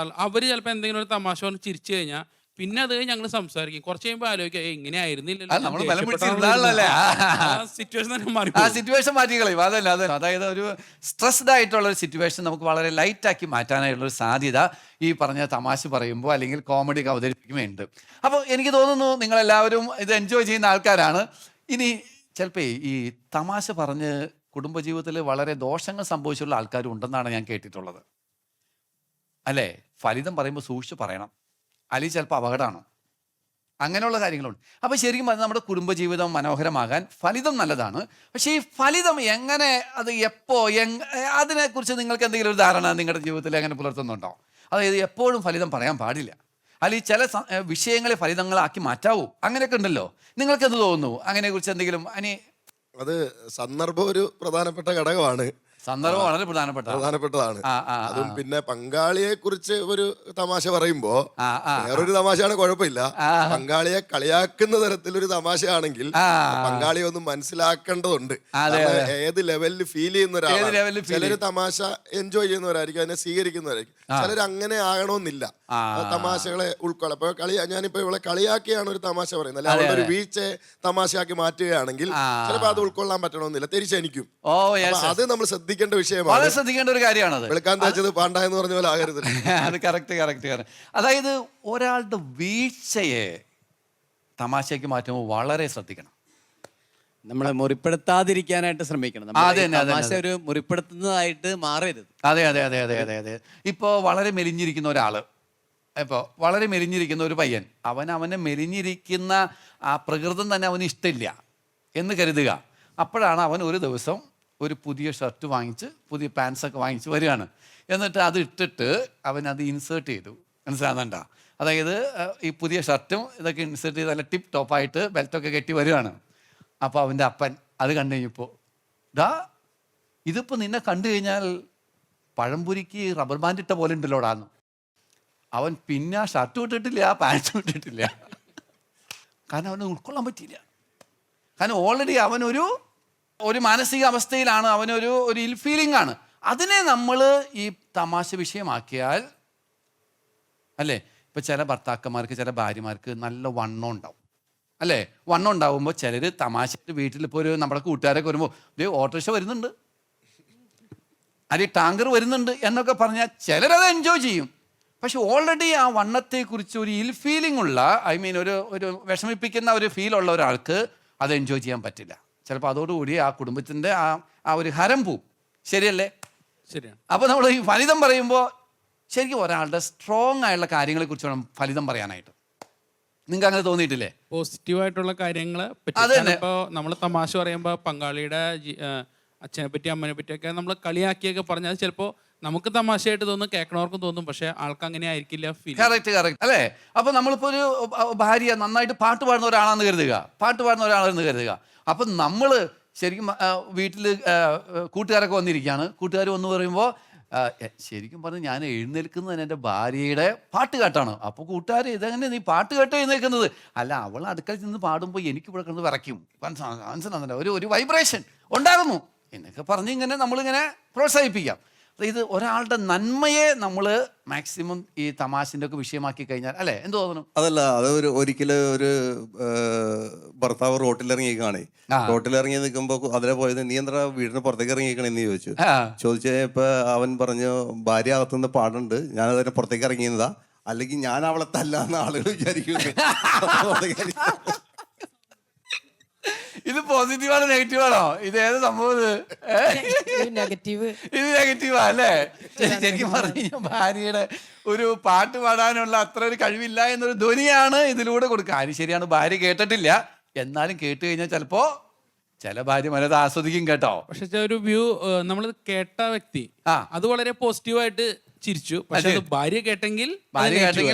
അവര് ചിലപ്പോൾ എന്തെങ്കിലും ഒരു തമാശ പറഞ്ഞ് ചിരിച്ചു കഴിഞ്ഞാൽ പിന്നെ അത് ഞങ്ങൾ സംസാരിക്കും. കുറച്ച് കഴിയുമ്പോൾ ആലോചിക്കാം ഇങ്ങനെ ആയിരുന്നില്ലല്ലോ, സിറ്റുവേഷൻ മാറ്റിക്കളയും. അതല്ല, അതായത് ഒരു സ്ട്രെസ്ഡ് ആയിട്ടുള്ള ഒരു സിറ്റുവേഷൻ നമുക്ക് വളരെ ലൈറ്റ് ആക്കി മാറ്റാനായിട്ടുള്ള ഒരു സാധ്യത ഈ പറഞ്ഞ തമാശ പറയുമ്പോൾ അല്ലെങ്കിൽ കോമഡി അവതരിപ്പിക്കുമ്പോൾ ഉണ്ട്. അപ്പോൾ എനിക്ക് തോന്നുന്നു നിങ്ങളെല്ലാവരും ഇത് എൻജോയ് ചെയ്യുന്ന ആൾക്കാരാണ്. ഇനി ചിലപ്പോൾ ഈ തമാശ പറഞ്ഞ് കുടുംബജീവിതത്തിൽ വളരെ ദോഷങ്ങൾ സംഭവിച്ചുള്ള ആൾക്കാരും ഉണ്ടെന്നാണ് ഞാൻ കേട്ടിട്ടുള്ളത്, അല്ലേ? ഫലിതം പറയുമ്പോൾ സൂക്ഷിച്ച് പറയണം, അല്ലെങ്കിൽ ചിലപ്പോൾ അപകടമാണ്. അങ്ങനെയുള്ള കാര്യങ്ങളുണ്ട്. അപ്പോൾ ശരിക്കും പറഞ്ഞാൽ നമ്മുടെ കുടുംബജീവിതം മനോഹരമാകാൻ ഫലിതം നല്ലതാണ്. പക്ഷേ ഈ ഫലിതം എങ്ങനെ, അത് എപ്പോൾ, അതിനെക്കുറിച്ച് നിങ്ങൾക്ക് എന്തെങ്കിലും ഒരു ധാരണ നിങ്ങളുടെ ജീവിതത്തിൽ എങ്ങനെ പുലർത്തുന്നുണ്ടോ? അതായത് എപ്പോഴും ഫലിതം പറയാൻ പാടില്ല, അല്ലെങ്കിൽ ചില വിഷയങ്ങളെ ഫലിതങ്ങളാക്കി മാറ്റാവൂ, അങ്ങനെയൊക്കെ ഉണ്ടല്ലോ. നിങ്ങൾക്ക് എന്ത് തോന്നുന്നു അങ്ങനെക്കുറിച്ച് എന്തെങ്കിലും? അത് സന്ദർഭം ഒരു പ്രധാനപ്പെട്ട ഘടകമാണ്. സന്ദർഭം വളരെ പ്രധാനപ്പെട്ടതാണ്. അതും പിന്നെ പങ്കാളിയെ കുറിച്ച് ഒരു തമാശ പറയുമ്പോ വേറൊരു തമാശയാണ്, കുഴപ്പമില്ല. പങ്കാളിയെ കളിയാക്കുന്ന തരത്തിലൊരു തമാശയാണെങ്കിൽ പങ്കാളിയെ ഒന്ന് മനസ്സിലാക്കേണ്ടതുണ്ട്. ഏത് ലെവലിൽ ഫീൽ ചെയ്യുന്ന ഒരാളാണ്. ചിലര് തമാശ എൻജോയ് ചെയ്യുന്നവരായിരിക്കും, അതിനെ സ്വീകരിക്കുന്നവരായിരിക്കും. ചിലർ അങ്ങനെ ആകണമെന്നില്ല, തമാശകളെ ഉൾക്കൊള്ളാം. ഇപ്പൊ ഞാനിപ്പോ ഇവിടെ കളിയാക്കിയാണ് ഒരു തമാശ പറയുന്നത്, അല്ലെ അവളുടെ ഒരു വീഴ്ചയെ തമാശയാക്കി മാറ്റുകയാണെങ്കിൽ ചിലപ്പോൾ അത് ഉൾക്കൊള്ളാൻ പറ്റണമെന്നില്ല, തിരിച്ചെനിക്കും. അത് നമ്മൾ ശ്രദ്ധിക്കേണ്ട വിഷയമാണ്, ശ്രദ്ധിക്കേണ്ട ഒരു കാര്യമാണ്. വെളുക്കാൻ തേച്ചത് പാണ്ട എന്ന് പറഞ്ഞ പോലെ ആകരുത്. അത് കറക്റ്റ്. അതായത് ഒരാളുടെ വീഴ്ചയെ തമാശയ്ക്ക് മാറ്റുമ്പോൾ വളരെ ശ്രദ്ധിക്കണം. നമ്മളെ മുറിപ്പെടുത്താതിരിക്കാനായിട്ട് ശ്രമിക്കണം. തമാശ ഒരു മുറിപ്പെടുത്തുന്നതായിട്ട് മാറരുത്. അതെ. ഇപ്പോൾ വളരെ മെലിഞ്ഞിരിക്കുന്ന ഒരാള്, ഇപ്പോൾ വളരെ മെലിഞ്ഞിരിക്കുന്ന ഒരു പയ്യൻ, അവനെ മെലിഞ്ഞിരിക്കുന്ന ആ പ്രകൃതം തന്നെ അവന് ഇഷ്ടമില്ല എന്ന് കരുതുക. അപ്പോഴാണ് അവൻ ഒരു ദിവസം ഒരു പുതിയ ഷർട്ട് വാങ്ങിച്ച്, പുതിയ പാൻസൊക്കെ വാങ്ങിച്ച് വരികയാണ്. എന്നിട്ട് അത് ഇട്ടിട്ട് അവനത് ഇൻസേർട്ട് ചെയ്തു, മനസ്സിലാകുന്നുണ്ടോ? അതായത് ഈ പുതിയ ഷർട്ടും ഇതൊക്കെ ഇൻസേർട്ട് ചെയ്ത് നല്ല ടിപ്പ് ടോപ്പായിട്ട് ബെൽറ്റൊക്കെ കെട്ടി വരികയാണ്. അപ്പോൾ അവൻ്റെ അപ്പൻ അത് കണ്ടു കഴിഞ്ഞപ്പോൾ, ഇതിപ്പോൾ നിന്നെ കണ്ടു കഴിഞ്ഞാൽ പഴംപൊരിക്ക് റബ്ബർ ബാൻഡ് ഇട്ട പോലെ ഉണ്ടല്ലോടാന്ന്. അവൻ പിന്നെ ആ ഷർട്ടും ഇട്ടിട്ടില്ല, പാൻറ്റും ഇട്ടിട്ടില്ല. കാരണം അവന് ഉൾക്കൊള്ളാൻ പറ്റിയില്ല. കാരണം ഓൾറെഡി അവനൊരു മാനസിക അവസ്ഥയിലാണ്, അവനൊരു ഇൽ ഫീലിംഗ് ആണ്. അതിനെ നമ്മൾ ഈ തമാശ വിഷയമാക്കിയാൽ, അല്ലേ? ഇപ്പം ചില ഭർത്താക്കന്മാർക്ക്, ചില ഭാര്യമാർക്ക് നല്ല വണ്ണം ഉണ്ടാവും, അല്ലേ? വണ്ണം ഉണ്ടാവുമ്പോൾ ചിലർ തമാശയായിട്ട് വീട്ടിലിപ്പോൾ ഒരു നമ്മുടെ കൂട്ടുകാരൊക്കെ വരുമ്പോൾ ഓട്ടോറിക്ഷ വരുന്നുണ്ട്, അല്ലെങ്കിൽ ടാങ്കർ വരുന്നുണ്ട് എന്നൊക്കെ പറഞ്ഞാൽ ചിലരത് എൻജോയ് ചെയ്യും. പക്ഷെ ഓൾറെഡി ആ വണ്ണത്തെക്കുറിച്ച് ഒരു ഇൽ ഫീലിംഗ് ഉള്ള, ഒരു വിഷമിപ്പിക്കുന്ന ഒരു ഫീൽ ഉള്ള ഒരാൾക്ക് അത് എൻജോയ് ചെയ്യാൻ പറ്റില്ല. ചിലപ്പോൾ അതോടുകൂടി ആ കുടുംബത്തിൻ്റെ ആ ഒരു ഹരം പോവും. ശരിയല്ലേ? ശരിയാണ്. അപ്പോൾ നമ്മൾ ഈ ഫലിതം പറയുമ്പോൾ ശരിക്കും ഒരാളുടെ സ്ട്രോങ് ആയിട്ടുള്ള കാര്യങ്ങളെക്കുറിച്ച് വേണം ഫലിതം പറയാനായിട്ട്. നിങ്ങൾക്ക് അങ്ങനെ തോന്നിയിട്ടില്ലേ? പോസിറ്റീവായിട്ടുള്ള കാര്യങ്ങളെ പറ്റി. ഇപ്പോൾ നമ്മൾ തമാശ പറയുമ്പോൾ പങ്കാളിയുടെ അച്ഛനെ പറ്റി, അമ്മനെ പറ്റിയൊക്കെ നമ്മൾ കളിയാക്കിയൊക്കെ പറഞ്ഞാൽ ചിലപ്പോൾ നമുക്ക് തമാശയായിട്ട് തോന്നും, കേൾക്കണവർക്കും തോന്നും, പക്ഷെ ആൾക്ക് അങ്ങനെ ആയിരിക്കില്ല ഫീൽ. കറക്റ്റ് അല്ലേ? അപ്പോൾ നമ്മളിപ്പോൾ ഒരു ഭാര്യ നന്നായിട്ട് പാട്ട് പാടുന്ന ഒരാളാണെന്ന് കരുതുക. അപ്പം നമ്മൾ ശരിക്കും വീട്ടിൽ കൂട്ടുകാരൊക്കെ വന്നിരിക്കുകയാണ്. കൂട്ടുകാർ വന്ന് പറയുമ്പോൾ ശരിക്കും പറഞ്ഞ് ഞാൻ എഴുന്നേൽക്കുന്നത് എൻ്റെ ഭാര്യയുടെ പാട്ട് കേട്ടാണ്. അപ്പോൾ കൂട്ടുകാർ ഇതെങ്ങനെ നീ പാട്ട് കേട്ടോ എഴുന്നേൽക്കുന്നത്? അല്ല, അവൾ അടുക്കളയിൽ നിന്ന് പാടുമ്പോൾ എനിക്ക് ഇവിടെ കിടന്ന് വിറയ്ക്കും, മനസ്സിലാകുന്നില്ല, ഒരു വൈബ്രേഷൻ ഉണ്ടാകുന്നു എന്നൊക്കെ പറഞ്ഞ് ഇങ്ങനെ നമ്മളിങ്ങനെ പ്രോത്സാഹിപ്പിക്കാം. ഇത് ഒരാളുടെ നന്മയെ നമ്മൾ മാക്സിമം ഈ തമാശൻ്റെ ഒക്കെ വിഷയമാക്കി കഴിഞ്ഞാൽ, അല്ലേ? എന്ത് തോന്നുന്നു? അതല്ല, അത് ഒരിക്കലും ഒരു ഭർത്താവ് റോട്ടിലിറങ്ങിയേക്കാണേ. റോട്ടിലിറങ്ങി നിൽക്കുമ്പോ അതിലെ പോയത്, നീ എന്താ വീടിന് പുറത്തേക്ക് ഇറങ്ങിയേക്കണെന്ന് ചോദിച്ചപ്പോ അവൻ പറഞ്ഞു, ഭാര്യ അകത്തുനിന്ന് പാടുണ്ട്, ഞാനത് തന്നെ പുറത്തേക്ക് ഇറങ്ങിയതാ, അല്ലെങ്കിൽ ഞാൻ അവളെ തല്ലാന്ന് ആളുകൾ വിചാരിക്കും. ഇത് പോസിറ്റീവാണോ നെഗറ്റീവാണോ? ഇത് ഏത് സംഭവം? ഇത് നെഗറ്റീവാ അല്ലേ? ശരിക്കും പറഞ്ഞു കഴിഞ്ഞാൽ ഭാര്യയുടെ ഒരു പാട്ട് പാടാനുള്ള അത്ര ഒരു കഴിവില്ല എന്നൊരു ധ്വനിയാണ് ഇതിലൂടെ കൊടുക്കുക. ആരും ശരിയാണ്, ഭാര്യ കേട്ടിട്ടില്ല, എന്നാലും കേട്ട് കഴിഞ്ഞാൽ ചിലപ്പോ ചില ഭാര്യമാരത് ആസ്വദിക്കും കേട്ടോ. പക്ഷെ ഒരു വ്യൂ നമ്മൾ കേട്ട വ്യക്തി അത് വളരെ പോസിറ്റീവായിട്ട് ചിരിച്ചു. പക്ഷെ ഭാര്യ കേട്ടെങ്കിൽ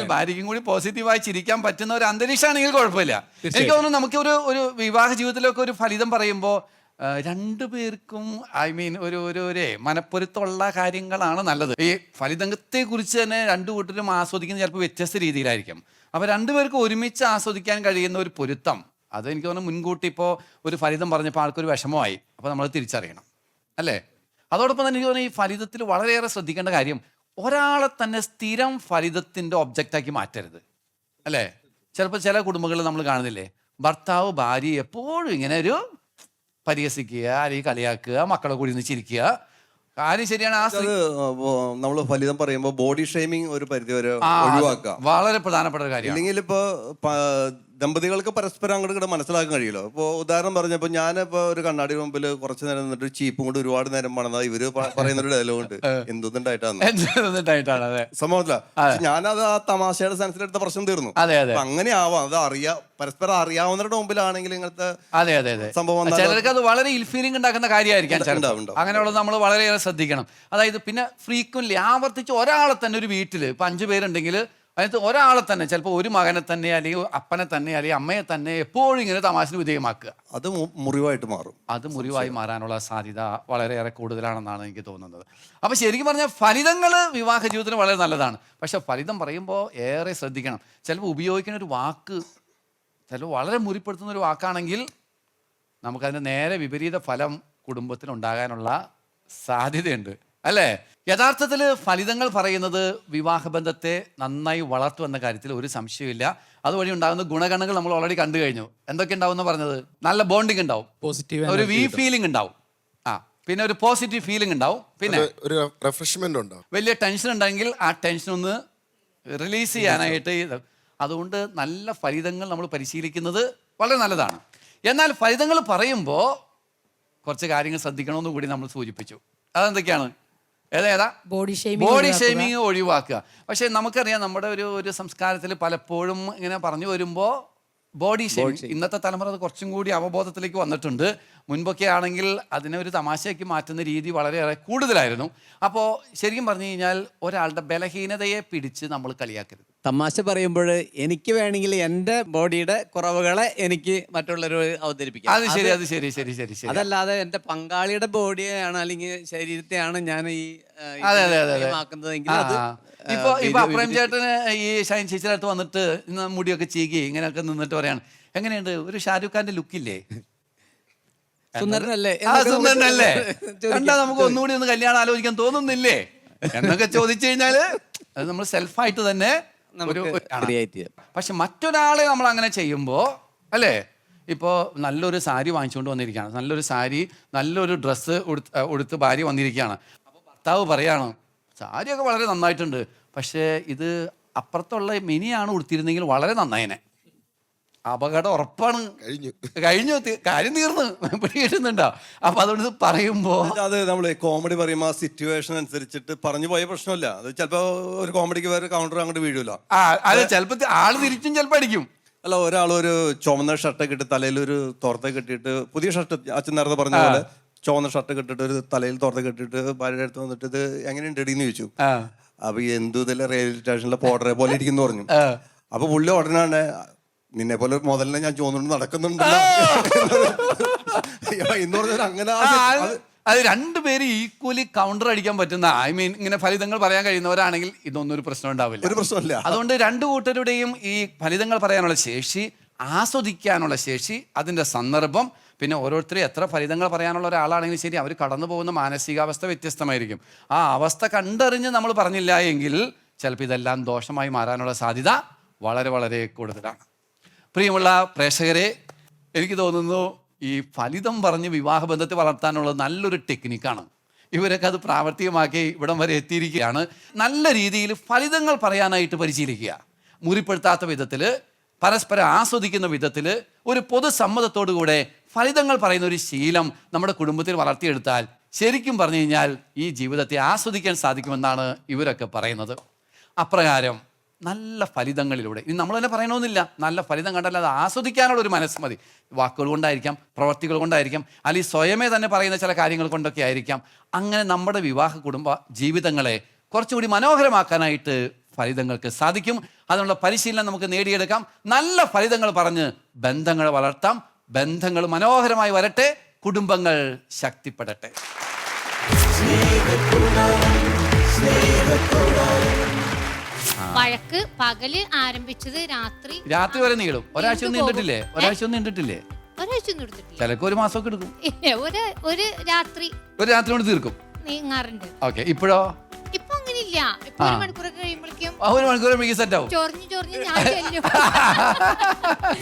ഭാര്യയ്ക്കും കൂടി പോസിറ്റീവായി ചിരിക്കാൻ പറ്റുന്ന ഒരു അന്തരീക്ഷമാണെങ്കിൽ കുഴപ്പമില്ല. എനിക്ക് തോന്നുന്നു നമുക്ക് ഒരു വിവാഹ ജീവിതത്തിലൊക്കെ ഒരു ഫലിതം പറയുമ്പോൾ രണ്ടുപേർക്കും ഒരു മനപ്പൊരുത്തമുള്ള കാര്യങ്ങളാണ് നല്ലത്. ഈ ഫലിതത്തെ കുറിച്ച് തന്നെ രണ്ടു കൂട്ടരും ആസ്വദിക്കുന്നത് ചിലപ്പോൾ വ്യത്യസ്ത രീതിയിലായിരിക്കും. അപ്പോൾ രണ്ടുപേർക്കും ഒരുമിച്ച് ആസ്വദിക്കാൻ കഴിയുന്ന ഒരു പൊരുത്തം, അത് എനിക്ക് തോന്നുന്നു മുൻകൂട്ടി ഇപ്പോൾ ഒരു ഫലിതം പറഞ്ഞപ്പോൾ ആൾക്കൊരു വിഷമമായി, അപ്പോൾ നമ്മൾ തിരിച്ചറിയണം, അല്ലേ? അതോടൊപ്പം തന്നെ എനിക്ക് തോന്നുന്നു ഈ ഫലിതത്തിൽ വളരെയേറെ ശ്രദ്ധിക്കേണ്ട കാര്യം, ഒരാളെ തന്നെ സ്ഥിരം ഫലിതത്തിൻ്റെ ഒബ്ജക്റ്റാക്കി മാറ്റരുത്, അല്ലേ? ചിലപ്പോൾ ചില കുടുംബങ്ങളിൽ നമ്മൾ കാണുന്നില്ലേ, ഭർത്താവ് ഭാര്യ എപ്പോഴും ഇങ്ങനെ ഒരു പരിഹസിക്കുക, അല്ലെങ്കിൽ കളിയാക്കുക, മക്കളെ കൂടി നിന്ന് ചിരിക്കുക. കാര്യം ശരിയാണ്. നമ്മൾ ഫലിതം പറയുമ്പോൾ ബോഡി ഷെയ്മിങ് ഒരു പരിധി വരെ ഒഴിവാക്കാം. വളരെ പ്രധാനപ്പെട്ട ഒരു കാര്യം. അല്ലെങ്കിൽ ഇപ്പൊ ദമ്പതികൾക്ക് പരസ്പരം അങ്ങോട്ട് ഇങ്ങോട്ട് മനസ്സിലാക്കാൻ കഴിയുമല്ലോ. ഇപ്പോൾ ഉദാഹരണം പറഞ്ഞപ്പോൾ ഞാനിപ്പോൾ ഒരു കണ്ണാടി മുമ്പിൽ കുറച്ച് നേരം നിന്നിട്ട് ചീപ്പും കൊണ്ട് ഒരുപാട് നേരം പണിതാൽ ഇവര് പറയുന്ന ഒരു ഡയലോഗ് ഉണ്ട്, എന്തുണ്ടായിട്ടാണ് സംഭവത്തില്ല. ഞാനത് ആ തമാശയുടെ സെൻസിലെടുത്ത പ്രശ്നം തീർന്നു. അപ്പൊ അങ്ങനെ ആവാം, അത് പരസ്പരം അറിയാവുന്നവരുടെ മുമ്പിലാണെങ്കിൽ ഇങ്ങനത്തെ സംഭവം ചിലർക്ക് അത് വളരെ ഇൽ ഫീലിംഗ് ഉണ്ടാക്കുന്ന കാര്യമായിരിക്കാം. അങ്ങനെയുള്ളത് നമ്മൾ വളരെയേറെ ശ്രദ്ധിക്കണം. അതായത് പിന്നെ ഫ്രീക്വന്റ്ലി ആവർത്തിച്ച് ഒരാളെ തന്നെ ഒരു വീട്ടിൽ ഇപ്പൊ 5 പേരുണ്ടെങ്കിൽ അതിനകത്ത് ഒരാളെ തന്നെ, ചിലപ്പോൾ ഒരു മകനെ തന്നെ അല്ലെങ്കിൽ അപ്പനെ തന്നെ അല്ലെങ്കിൽ അമ്മയെ തന്നെ എപ്പോഴും ഇങ്ങനെ തമാശന് വിധേയമാക്കുക, അത് മുറിവായിട്ട് മാറും. അത് മുറിവായി മാറാനുള്ള സാധ്യത വളരെയേറെ കൂടുതലാണെന്നാണ് എനിക്ക് തോന്നുന്നത്. അപ്പോൾ ശരിക്കും പറഞ്ഞാൽ ഫലിതങ്ങൾ വിവാഹ ജീവിതത്തിന് വളരെ നല്ലതാണ്. പക്ഷെ ഫലിതം പറയുമ്പോൾ ഏറെ ശ്രദ്ധിക്കണം. ചിലപ്പോൾ ഉപയോഗിക്കുന്ന ഒരു വാക്ക് ചിലപ്പോൾ വളരെ മുറിപ്പെടുത്തുന്ന ഒരു വാക്കാണെങ്കിൽ നമുക്കതിൻ്റെ നേരെ വിപരീത ഫലം കുടുംബത്തിനുണ്ടാകാനുള്ള സാധ്യതയുണ്ട്, അല്ലേ? യഥാർത്ഥത്തിൽ ഫലിതങ്ങൾ പറയുന്നത് വിവാഹബന്ധത്തെ നന്നായി വളർത്തും എന്ന കാര്യത്തിൽ ഒരു സംശയമില്ല. അതുവഴി ഉണ്ടാകുന്ന ഗുണഗണങ്ങൾ നമ്മൾ ഓൾറെഡി കണ്ടു കഴിഞ്ഞു. എന്തൊക്കെ ഉണ്ടാവും പറഞ്ഞത്? നല്ല ബോണ്ടിങ് ഉണ്ടാവും, ഒരു ഫീലിംഗ് ഉണ്ടാവും, പിന്നെ ഒരു പോസിറ്റീവ് ഫീലിംഗ് ഉണ്ടാവും, പിന്നെ ഒരു റിഫ്രഷ്മെന്റ് ഉണ്ടാവും. വലിയ ടെൻഷൻ ഉണ്ടെങ്കിൽ ആ ടെൻഷൻ ഒന്ന് റിലീസ് ചെയ്യാനായിട്ട്. അതുകൊണ്ട് നല്ല ഫലിതങ്ങൾ നമ്മൾ പരിശീലിക്കുന്നത് വളരെ നല്ലതാണ്. എന്നാൽ ഫലിതങ്ങൾ പറയുമ്പോൾ കുറച്ച് കാര്യങ്ങൾ ശ്രദ്ധിക്കണമെന്ന് കൂടി നമ്മൾ സൂചിപ്പിച്ചു. അതെന്തൊക്കെയാണ്? ബോഡി ഷെയ്മിങ് ഒഴിവാക്കുക. പക്ഷെ നമുക്കറിയാം നമ്മുടെ ഒരു സംസ്കാരത്തിൽ പലപ്പോഴും ഇങ്ങനെ പറഞ്ഞു വരുമ്പോൾ ബോഡി ഷെയ്മിങ് ഇന്നത്തെ തലമുറ അത് കുറച്ചും കൂടി അവബോധത്തിലേക്ക് വന്നിട്ടുണ്ട്. മുൻപൊക്കെ ആണെങ്കിൽ അതിനെ ഒരു തമാശയ്ക്ക് മാറ്റുന്ന രീതി വളരെയേറെ കൂടുതലായിരുന്നു. അപ്പോൾ ശരിക്കും പറഞ്ഞു കഴിഞ്ഞാൽ ഒരാളുടെ ബലഹീനതയെ പിടിച്ച് നമ്മൾ കളിയാക്കരുത്. തമാശ പറയുമ്പോൾ എനിക്ക് വേണമെങ്കിൽ എൻ്റെ ബോഡിയുടെ കുറവുകളെ എനിക്ക് മറ്റുള്ളവർ അവതരിപ്പിക്കാം. അത് ശരി, അത് ശരി, ശരി, ശരി, ശരി. അതല്ലാതെ എൻ്റെ പങ്കാളിയുടെ ബോഡിയെയാണ് അല്ലെങ്കിൽ ശരീരത്തെയാണ് ഞാൻ ഈ ആക്കുന്നതെങ്കിൽ ഇപ്പൊ അപ്രേം ചേട്ടന് ഈ ഷൈൻ ചേച്ചിയുടെ അടുത്ത് വന്നിട്ട് ഇന്ന് മുടിയൊക്കെ ചീകി ഇങ്ങനെയൊക്കെ നിന്നിട്ട് പറയാണ്, എങ്ങനെയുണ്ട് ഒരു ഷാരൂഖ് ഖാന്റെ ലുക്കില്ലേ? സുന്ദരനല്ലേ? സുന്ദരനല്ലേ? കണ്ടാ നമുക്ക് ഒന്നുകൂടി ഒന്ന് കല്യാണം ആലോചിക്കാൻ തോന്നുന്നില്ലേ എന്നൊക്കെ ചോദിച്ചു കഴിഞ്ഞാല് അത് നമ്മൾ സെൽഫായിട്ട് തന്നെ. പക്ഷെ മറ്റൊരാളെ നമ്മൾ അങ്ങനെ ചെയ്യുമ്പോ, അല്ലേ, ഇപ്പോൾ നല്ലൊരു സാരി വാങ്ങിച്ചുകൊണ്ട് വന്നിരിക്കുകയാണ്, നല്ലൊരു സാരി നല്ലൊരു ഡ്രസ്സ് ഉടുത്ത് ഭാര്യ വന്നിരിക്കുകയാണ്. അപ്പോൾ ഭർത്താവ് പറയാണ്, സാരിയൊക്കെ വളരെ നന്നായിട്ടുണ്ട്, പക്ഷേ ഇത് അപ്പുറത്തുള്ള മിനിയാണ് ഉടുത്തിരുന്നെങ്കിൽ വളരെ നന്നായനെ. അപകടം ഉറപ്പാണ്. കഴിഞ്ഞു, കാര്യം തീർന്ന് പിടികിട്ടുന്നുണ്ടോ? അപ്പൊ അതുകൊണ്ട് പറയുമ്പോ അത് നമ്മൾ കോമഡി പറയുമ്പോൾ ആ സിറ്റുവേഷൻ അനുസരിച്ചിട്ട് പറഞ്ഞു പോയ പ്രശ്നമില്ല. അത് ചിലപ്പോ ഒരു കോമഡിക്ക് വേറെ കൗണ്ടർ അങ്ങോട്ട് വീഴൂല. അത് ചിലപ്പോ ആള് തിരിച്ചും ചിലപ്പോ അടിക്കും. അല്ല, ഒരാൾ ഒരു ചുവന്ന ഷർട്ടൊക്കെ ഇട്ട് തലയിൽ ഒരു തോർത്തൊക്കെ കെട്ടിയിട്ട്, പുതിയ ഷർട്ട് അച്ഛൻ നേരത്തെ പറഞ്ഞ പോലെ ചുവന്ന ഷർട്ട് കെട്ടിട്ട് ഒരു തലയിൽ തോർത്തൊക്കെ കെട്ടിട്ട് ഭാര്യയുടെ അടുത്ത് വന്നിട്ട് ഇത് എങ്ങനെയുണ്ട് എന്ന് ചോദിച്ചു. അപ്പൊ എന്തു ഇതല്ല റെയിൽവേ സ്റ്റേഷനിലെ പോട്ടറെ പോലെ ഇരിക്കുന്നു പറഞ്ഞു. അപ്പൊ പുള്ളി ഉടനെ, നിന്നെ പോലെ മുതലിനെ ഞാൻ ചോദിച്ചു നടക്കുന്നുണ്ടല്ലോ എന്ന് പറഞ്ഞാൽ അങ്ങനെ അത് രണ്ടുപേരും ഈക്വലി കൗണ്ടർ അടിക്കാൻ പറ്റുന്ന, ഐ മീൻ ഇങ്ങനെ ഫലിതങ്ങൾ പറയാൻ കഴിയുന്നവരാണെങ്കിൽ ഇതൊന്നും ഒരു പ്രശ്നം ഉണ്ടാവില്ല, ഒരു പ്രശ്നമില്ല. അതുകൊണ്ട് രണ്ടു കൂട്ടരുടെയും ഈ ഫലിതങ്ങൾ പറയാനുള്ള ശേഷി, ആസ്വദിക്കാനുള്ള ശേഷി, അതിൻ്റെ സന്ദർഭം, പിന്നെ ഓരോരുത്തരും എത്ര ഫലിതങ്ങൾ പറയാനുള്ള ഒരാളാണെങ്കിലും ശരി, അവർ കടന്നു പോകുന്ന മാനസികാവസ്ഥ വ്യത്യസ്തമായിരിക്കും. ആ അവസ്ഥ കണ്ടറിഞ്ഞ് നമ്മൾ പറഞ്ഞില്ല എങ്കിൽ ചിലപ്പോൾ ഇതെല്ലാം ദോഷമായി മാറാനുള്ള സാധ്യത വളരെ വളരെ കൂടുതലാണ്. പ്രിയമുള്ള പ്രേക്ഷകരെ, എനിക്ക് തോന്നുന്നു ഈ ഫലിതം പറഞ്ഞ് വിവാഹബന്ധത്തെ വളർത്താനുള്ള നല്ലൊരു ടെക്നിക്കാണ്. ഇവരൊക്കെ അത് പ്രാവർത്തികമാക്കി ഇവിടം വരെ എത്തിയിരിക്കുകയാണ്. നല്ല രീതിയിൽ ഫലിതങ്ങൾ പറയാനായിട്ട് പരിശീലിക്കുക. മുറിപ്പെടുത്താത്ത വിധത്തിൽ, പരസ്പരം ആസ്വദിക്കുന്ന വിധത്തിൽ, ഒരു പൊതുസമ്മതത്തോടു കൂടെ ഫലിതങ്ങൾ പറയുന്ന ഒരു ശീലം നമ്മുടെ കുടുംബത്തിൽ വളർത്തിയെടുത്താൽ ശരിക്കും പറഞ്ഞു കഴിഞ്ഞാൽ ഈ ജീവിതത്തെ ആസ്വദിക്കാൻ സാധിക്കുമെന്നാണ് ഇവരൊക്കെ പറയുന്നത്. അപ്രകാരം നല്ല ഫലിതങ്ങളിലൂടെ, ഇനി നമ്മൾ തന്നെ പറയണമെന്നില്ല, നല്ല ഫലിതം കണ്ടാൽ അത് ആസ്വദിക്കാനുള്ള ഒരു മനസ്സ് മതി. വാക്കുകൾ കൊണ്ടായിരിക്കാം, പ്രവർത്തികൾ കൊണ്ടായിരിക്കാം, അല്ലെങ്കിൽ സ്വയമേ തന്നെ പറയുന്ന ചില കാര്യങ്ങൾ കൊണ്ടൊക്കെ ആയിരിക്കാം. അങ്ങനെ നമ്മുടെ വിവാഹ കുടുംബ ജീവിതങ്ങളെ കുറച്ചുകൂടി മനോഹരമാക്കാനായിട്ട് ഫലിതങ്ങൾക്ക് സാധിക്കും. അതിനുള്ള പരിശീലനം നമുക്ക് നേടിയെടുക്കാം. നല്ല ഫലിതങ്ങൾ പറഞ്ഞ് ബന്ധങ്ങൾ വളർത്താം. ബന്ധങ്ങൾ മനോഹരമായി വരട്ടെ, കുടുംബങ്ങൾ ശക്തിപ്പെടട്ടെ. വഴക്ക് പകല് ആരംഭിച്ചത് രാത്രി വരെ നീളും. ഒരാഴ്ച ഒന്നും നീണ്ടിട്ടില്ലേ? ഒരാഴ്ച ഒന്നും ചിലക്ക് ഒരു മാസമൊക്കെ എടുക്കും. ഒരു രാത്രി കൊണ്ട് തീർക്കും, നീങ്ങാറുണ്ട്. ഓക്കെ. ഇപ്പോഴോ? ഇപ്പൊ അങ്ങനെയില്ല. ഇപ്പൊ ഒരു മണിക്കൂറൊക്കെ കഴിയുമ്പോഴേക്കും ഒരു മണിക്കൂർ സെറ്റ് ആവും.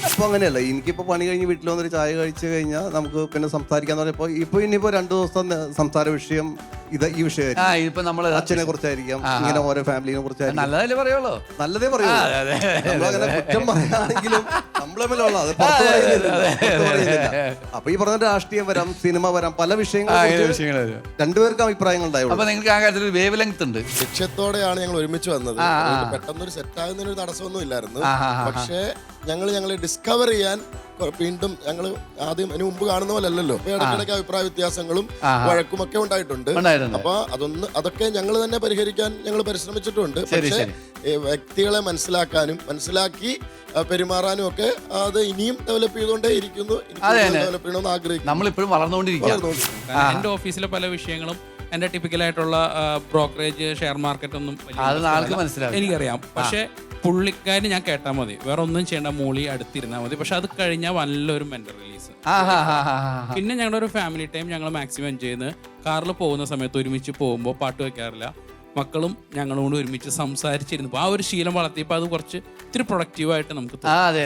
ഇപ്പൊ അങ്ങനെയല്ല. എനിക്കിപ്പോ പണി കഴിഞ്ഞ് വീട്ടിൽ വന്നൊരു ചായ കഴിച്ചു കഴിഞ്ഞാൽ നമുക്ക് പിന്നെ സംസാരിക്കാന്ന് പറഞ്ഞപ്പോ ഇപ്പൊ ഇനിയിപ്പോ 2 ദിവസം സംസാര വിഷയം ഈ വിഷയം ഇപ്പൊ നമ്മള് അച്ഛനെ കുറിച്ചായിരിക്കാം, ഇങ്ങനെ ഓരോ ഫാമിലിനെ കുറിച്ചായിരിക്കും. നല്ലതല്ലേ പറയുള്ളൂ, നല്ലതേ പറയൂ. നമ്മളങ്ങനെ കുറ്റം പറയാണെങ്കിലും നമ്മളെ അത് പുറത്ത് പറയുന്നില്ല. അപ്പൊ ഈ പറഞ്ഞ രാഷ്ട്രീയം വരാം, സിനിമ വരാം, പല വിഷയങ്ങളും രണ്ടുപേർക്കും അഭിപ്രായങ്ങൾ ഉണ്ടായിരുന്നു. അപ്പൊ നിങ്ങൾക്ക് ആ കാര്യത്തിൽ വേവ് ലെങ്ത് ഉണ്ട്. ലക്ഷ്യത്തോടെയാണ് ഞങ്ങൾ ഒരുമിച്ച് വന്നത്. പെട്ടെന്നൊരു സെറ്റാകുന്നതിന് ഒരു തടസ്സമൊന്നും ഇല്ലായിരുന്നു. പക്ഷേ ഞങ്ങളെ ഡിസ്കവർ ചെയ്യാൻ വീണ്ടും ഞങ്ങൾ ആദ്യം അതിന് മുമ്പ് കാണുന്ന പോലെ അല്ലല്ലോ. ഇടയ്ക്കിടയ്ക്ക് അഭിപ്രായ വ്യത്യാസങ്ങളും വഴക്കും ഒക്കെ ഉണ്ടായിട്ടുണ്ട്. അപ്പൊ അതൊക്കെ ഞങ്ങൾ തന്നെ പരിഹരിക്കാൻ ഞങ്ങൾ പരിശ്രമിച്ചിട്ടുണ്ട്. പക്ഷേ വ്യക്തികളെ മനസ്സിലാക്കി പെരുമാറാനും ഒക്കെ അത് ഇനിയും ഡെവലപ്പ് ചെയ്തുകൊണ്ടേ ഇരിക്കുന്നു. ഡെവലപ്പ് ചെയ്യണമെന്ന് ആഗ്രഹിക്കുന്നു. നമ്മളിപ്പോഴും വളർന്നുകൊണ്ടിരിക്കുകയാണ്. എന്റെ ഓഫീസിലെ പല വിഷയങ്ങളും എന്റെ ടിപ്പിക്കലായിട്ടുള്ള ബ്രോക്കറേജ്, ഷെയർ മാർക്കറ്റ് ഒന്നും എനിക്കറിയാം. പക്ഷെ പുള്ളിക്കാരി ഞാൻ കേട്ടാൽ മതി, വേറെ ഒന്നും ചെയ്യേണ്ട, മൂളി അടുത്തിരുന്നാൽ മതി. പക്ഷെ അത് കഴിഞ്ഞാൽ നല്ലൊരു മെന്റൽ റിലീസ്. പിന്നെ ഞങ്ങളുടെ ഒരു ഫാമിലി ടൈം ഞങ്ങൾ മാക്സിമം എൻജോയ് ചെയ്യുന്നത് കാറിൽ പോകുന്ന സമയത്ത് ഒരുമിച്ച് പോകുമ്പോൾ പാട്ട് വെക്കാറില്ല. മക്കളും ഞങ്ങളും കൂടി ഒരുമിച്ച് സംസാരിച്ചിരുന്നു. ആ ഒരു ശീലം വളർത്തിയപ്പോൾ അത് കുറച്ച് ഇത്തിരി പ്രൊഡക്റ്റീവായിട്ട് നമുക്ക് അതെ.